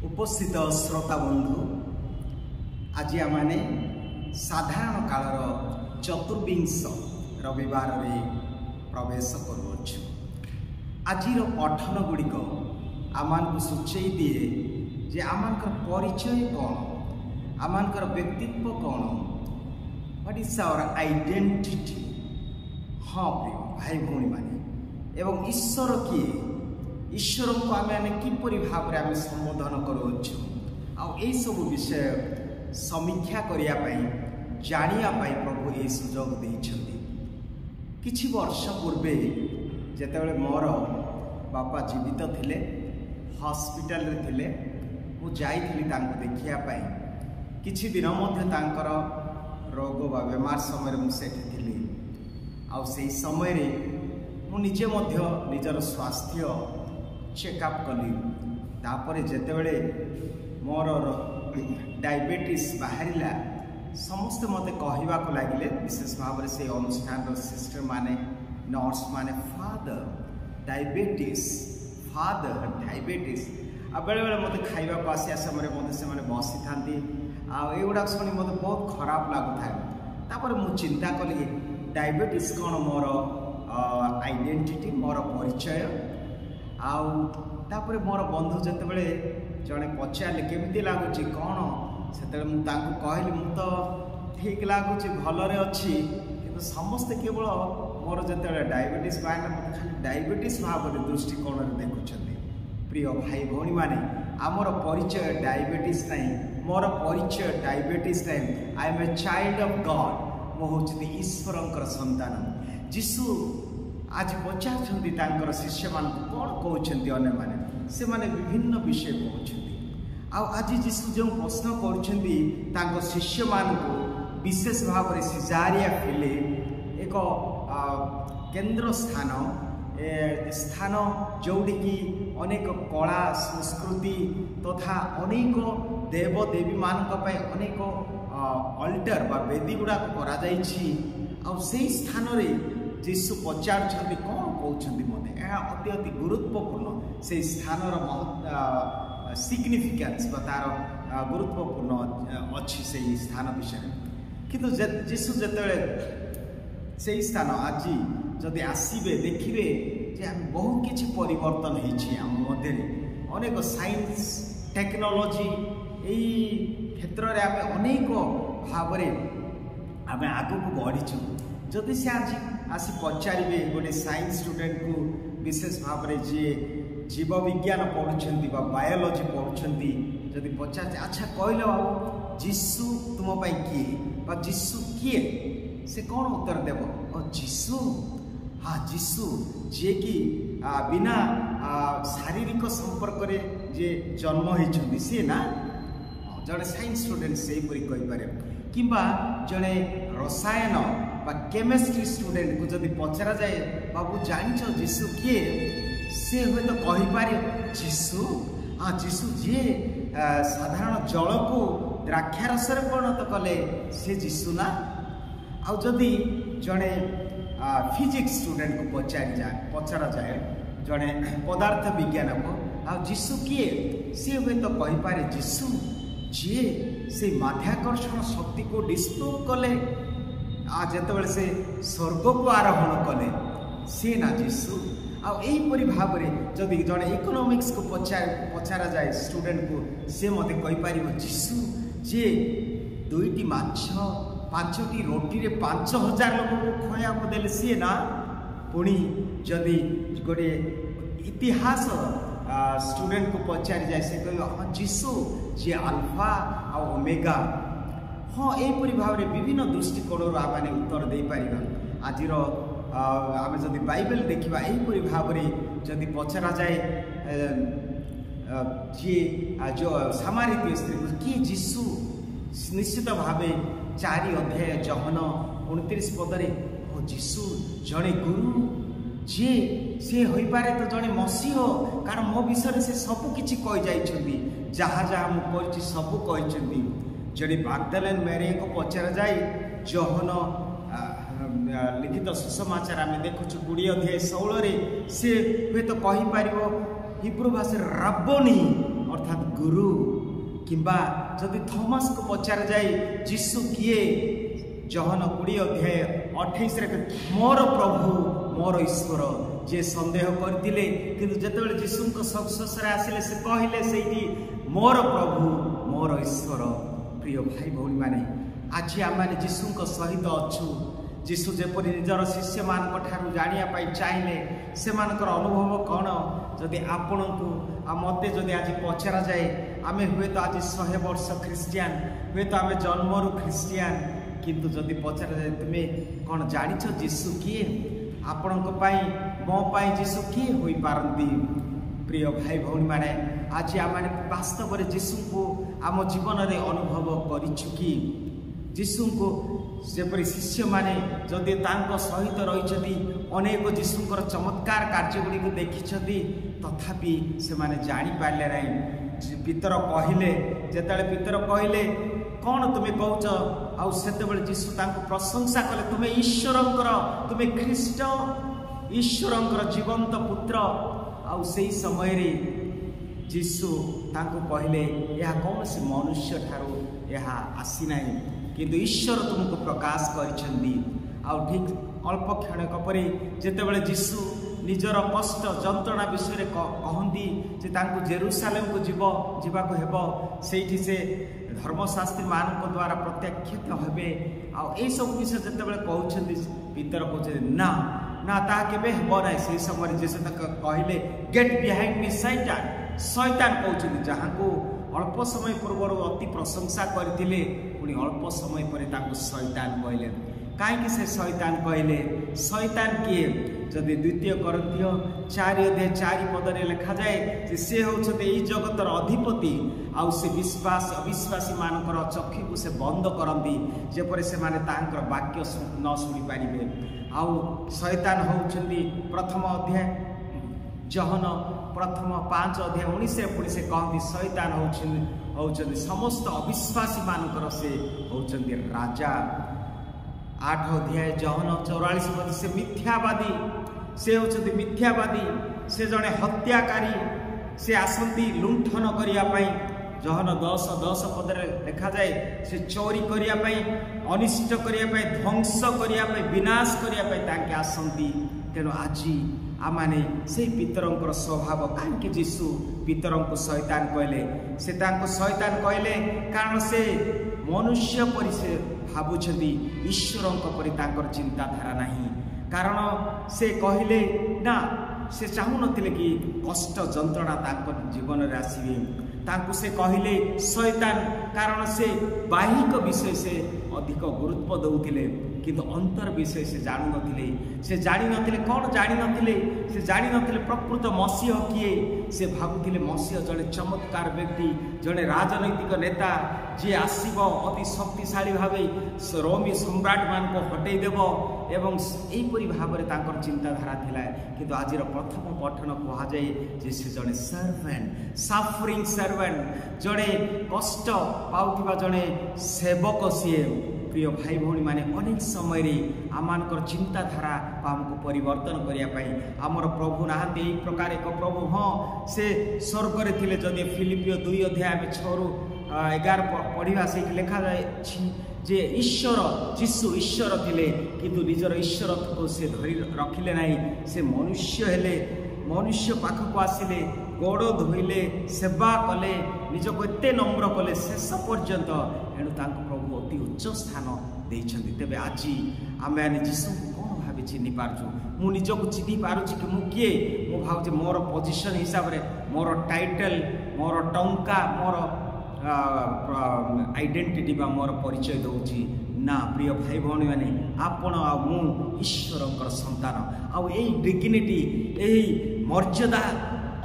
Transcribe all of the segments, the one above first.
उपस्थित श्रोता बंधु आज आमे साधारण कालर चतुर्विंश रविवार रे प्रवेश करुछु। आज पठन गुड़िक आमान सूचई दिए जे आमानकर परिचय कौन, आमानकर व्यक्तित्व कौन, व्हाट इज आवर आइडेंटिटी। हाँ प्रिय भाई भौणी माने एवं ईश्वर किए, ईश्वर को आम किपरि भाव में संबोधन करुछु आई सब विषय समीक्षा करने जानापी प्रभु ये सुजोग देइछन्ति। किछि वर्ष पूर्वे जेतेबेले मोर बापा जीवित थिले, हॉस्पिटल रे थिले, मु जाइथिली तांको देखिया पाई। किछि दिन मध्य तांकर रोग बा बेमार समय मु सेठी थिली। आ सेही समय रे मु निजे मध्य निजर स्वास्थ्य चेकअप कली। तापरे जेतेबेले मोर डायबिटीज बाहरिला समस्त मते कहवाक लगिले, विशेष भाव से अनुष्ठान सिस्टर माने नर्स माने फादर डायबिटीज आ बेले बेले मते खाइबा आसिया समय मते से माने बसी थांती आ एगुडा सुनी मते बहुत खराब लागु थाए। तापर मु चिंता कली डायबिटीज कोन मोर आइडेंटिटी, मोर परिचय। आउ तापर मोर बंधु जेतेबेले जड़े पचारे केमती लगुच कौन से कहली मु तो ठीक लगुच भलरे अच्छी, किंतु समस्ते केवल मोर जो डायबिटीज बाहर मत खाली डायबिटीज भाव दृष्टिकोण देखुं। प्रिय भाई भौणी माने आमर परिचय डायबिटीज नहीं, मोर परिचय डायबिटीज नहीं। I am a child of God, मु हूँ ईश्वर संतान। जीशु आज पचार शिष्य मान कौन कहते अन्य माने से माने विभिन्न विषय कहते। आज जीशु जो प्रश्न कर शिष्य मान को विशेष भाव में सिजारिया फिलिप एक केंद्र स्थान जोड़ी की अनेक कला संस्कृति तथा अनेक देवदेवी मान अनेक अल्टर बा वेदी गुड़ाक कर स्थान जीशु पचार कौन कहते मत अति अति गुरुत्वपूर्ण से स्थान सिग्निफिकेंस तार गुरुत्वपूर्ण अच्छी से स्थान विषय। किंतु जीशु जिते से स्थान आज जदि आसबे देखिए जे आम बहुत किसी परिवर्तन होम मध्य अनेक साइंस टेक्नोलॉजी यही क्षेत्र में आम अनेक भाव आम आग को बढ़ीचु। जदि से आज आसी पचारे गोटे साइंस स्टूडेंट को विशेष भाव में जी जीव विज्ञान पढ़ुंट बायोलॉजी पढ़ुंट जदि पचार अच्छा कहल बाबू जीशु तुम किए जीशु किए से कौन उत्तर देव और जीशु हाँ जीशु जी कि बिना शारीरिक संपर्क जे जन्म होती सी ना जड़े साइंस स्टूडेंट से कहीपर कि जड़े रसायन बा केमिस्ट्री स्टूडेंट को जदि पचरा जाए बाबू जान जीशु किए से हूँ तो कहीपर जीशु हाँ जीशु जी साधारण जल को द्राक्षारस परिणत कले से जीशु ना। आउ जदि जड़े फिजिक्स स्टूडेंट को पचरा जाए जड़े पदार्थ विज्ञान को आ जीशु किए सी हूँ तो कहीपर जीशु जी से माध्याकर्षण शक्ति को डिस्प्रूव कले जिते से स्वर्ग को आरोहण कले सी ना जीशु। आईपरी भाव में जदि जड़े इकोनॉमिक्स को पचारा जाए स्टूडेंट को सी मत कहीपर जीशु जे 2टी माछ 5टी रोटी रे 5000 लोक को खाया देले सी ना। पुणी जदि गोटे इतिहास स्टूडेंट को पचारि जाए से कह हाँ जीशु जे अल्फा आ ओमेगा। हाँ यहीपरी भाव में विभिन्न दृष्टिकोण आम उत्तर दे पार। आज आम जदि बाइबल देखा यहीपरी भाव में जदि पचरा जाए जी जो सामारितीय स्त्री किए जीशु निश्चित भाव 4 अध्याय जहन 29 पदरे ओ जीशु जड़े गुरु जी सी हो पारे तो जड़े मसीह कारण मो विषय से सबकि कही जाइछन्ति जहाँ जहाँ मुझे सबू कही। जड़े बागदालेन मेरी को पचरा जाए जहन लिखित सुसमाचार आम देखु 20 अध्याय 16 सी हूँ तो कहीपर हिब्रू भाषा रब्बनी अर्थात गुरु किंबा जदि थॉमस को पचार जाए जीसु किए जहन 20 अध्याय 28 मोर प्रभु मोर ईश्वर जे संदेह करते किंतु जितेबाला जीशु संस्पर्श आसिले से कहले से मोर प्रभु मोर ईश्वर। प्रिय भाई भौणी माने आज आम मैंने जीशु सहित अच्छु जीशु जेपरी निजर शिष्य मान जानापी चाहिए से अनुभव कौन जदि आपण को मत जदि आज पचरा जाए आम हुए तो आज 100 वर्ष ख्रीस्टियान हुए तो आम जन्मरू ख्रीस्टियान किंतु जदि पचरा जाए तुम्हें कौन जानिछ जीशु किए आपण मो जीशु किए हो पारती। प्रिय भाई भौणी माने आज आम वास्तव में जीशु को आम जीवन में अनुभव करिछु कि जीशु को जेपरी शिष्य माने जदि तांको सहित रही अनेक जीशुकर चमत्कार कार्यगुड़ी को देखी तथापि से माने जानी पारे ना। पितर कहले जेतेबेले पितर कहले कौन तुम्हें कहच आते जीशु प्रशंसा कले तुम्हें ईश्वरंकर तुम्हें ख्रीष्ट ईश्वरंकर जीवंत पुत्र आउ से समय रे जीशु तांको कहले यह कौन से मनुष्य ठारू यह आसी ना किंतु ईश्वर तुमको प्रकाश करिसेंती। आउ ठीक अल्प क्षणक परे जेतेबेले जीशु निजर कष्ट जंत्रणा विषय कहती जे तांको जेरूसालेम को जीवाको हेबो सेठी से धर्मशास्त्री मानक द्वारा प्रत्याख्यात हेबे आ सब विषय जेतेबेले कहउछंती पितर कहउछे ना ना ता केबे हेबो नै। से समय जेसे तक कहले गेट बिहाइंड मी शैतान शैतान कहउछंती जहां को अल्प समय पूर्व अति प्रशंसा करथिले पुणी अल्प समय पर तांको शैतान कहले। कहीं से शैतान कहले शैतान किए जदि 2 कोरिन्थियो 4 अध्याय 4 पदरे लिखा जाए से होते यही जगतर अधिपति आउ से विश्वास अविश्वासी मानकर चक्षु को से बंद करती जेपरी से माने तांकर वाक्य न शुणी पारे। आउ शैतान होउछंती प्रथम अध्याय जहन प्रथम 5 अध्याय 19 पुणी से कहती शैतान होउछंती समस्त अविश्वासी मानकर से होउछंती राजा। 8 अध्याय जहन 44 पद से मिथ्यावादी से होउछंती मिथ्यावादी से जड़े हत्याकारी से आसंती लुंठन करिया जहन 10 पदरे लिखा जाए से चोरी करिया अनिष्ट करिया ध्वंस करिया विनाश करिया तांके आसंती। तेणु आज आमाने से पितरंकर स्वभाव कहीं जीशु पितरं को शैतान कहले से तांको शैतान कहले कारण से मनुष्य परि से भावुछंती ईश्वरंक परि तांकर चिंताधारा नहीं कारण से कहले ना से चाहू नथिले कि कष्ट जंत्रणा तांकर जीवन रे आसीबे तांको से कहले शैतान कारण से बाहिक विषय से अधिक गुरुत्व दउथिले किंतु अंतर विषय से जानु नथिले से जानि नथिले कौन जानि नथिले से जानि नथिले प्रकृत मसीह किए से भाबुथिले मसीह जड़े चमत्कार व्यक्ति जड़े राजनैतिक नेता जी आसीब अति शक्तिशाली भावे रोमी सम्राट मान को हटई देव एवं यहीपरी भाव में तांकर चिंताधारा थिला किंतु आज प्रथम पठन कह जाए जे से जड़े सर्वेंट सफरिंग सर्वेंट जड़े कष्ट पाउथिबा जड़े सेवक सीए। प्रिय भाई भौणी माने अनेक समय रे आमानकर चिंताधारा आमको परिवर्तन करने आमर प्रभु नहांती यही प्रकार एक प्रभु हाँ से स्वर्ग रे थिले जदि फिलिपियो 2 अध्याय 6 ରୁ 11 पढ़ा से लिखा जाए जे ईश्वर जीशु ईश्वर थिले किंतु निजर ईश्वर को से धरी रखिले नहीं से मनुष्य हेले मनुष्य पाखक आसिले गोड़ धोइले सेवा कले निजको एते नम्र कले शेष पर्यंत एणु तांको प्रभु अति उच्च स्थान देइछन्ति। तेबे आज आमे जीशु को कौन भावे चिन्हि पारछु मु निजको चिन्हि पारुछि कि मु किए मु भावुछि मोर पोजिशन हिसाब रे मोर टाइटल मोर टंका मोर आइडेंटिटी बा मोर परिचय दउछि ना। प्रिय भाई भौणी माने आपण आ मु ईश्वरंकर संतान आ एई डिग्निटी एई मर्यादा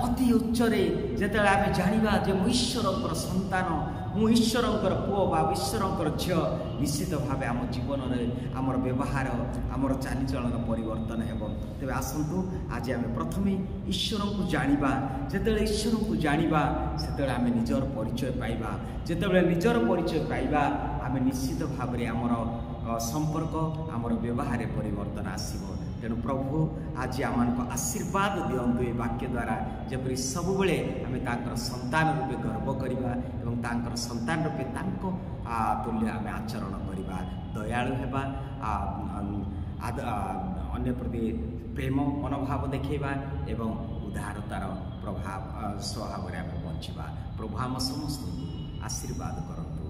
अति उच्चरे जेते आमे जानिबा जे मु ईश्वरंकर संतान मु ईश्वरंकर पुओ बा ईश्वरंकर झियो निश्चित भावे आम जीवन में आमर व्यवहार आमर चालीचलन परिवर्तन हेबो। तेबे आसंतु आज आमे प्रथमे ईश्वर को जानिबा जेते ईश्वर को जानिबा सेते आमे निजर परिचय पाइबा जेते निजर परिचय पाइबा आमे निश्चित भावे आमर संपर्क आमर व्यवहार परिवर्तन आसीबो। तेणु प्रभु आज आम आशीर्वाद दिंतु ये वाक्य द्वारा जपरी सब बेले आम तांकर संतान रूपे गर्व करवा एवं तांकर संतान रूपे तांको तुल्य आम आचरण करवा दयालु हेबा अन्य प्रति प्रेम मनोभाव देखा एवं उदारतार प्रभाव स्वभाव आम बंचा प्रभु आम समस्त आशीर्वाद करतु।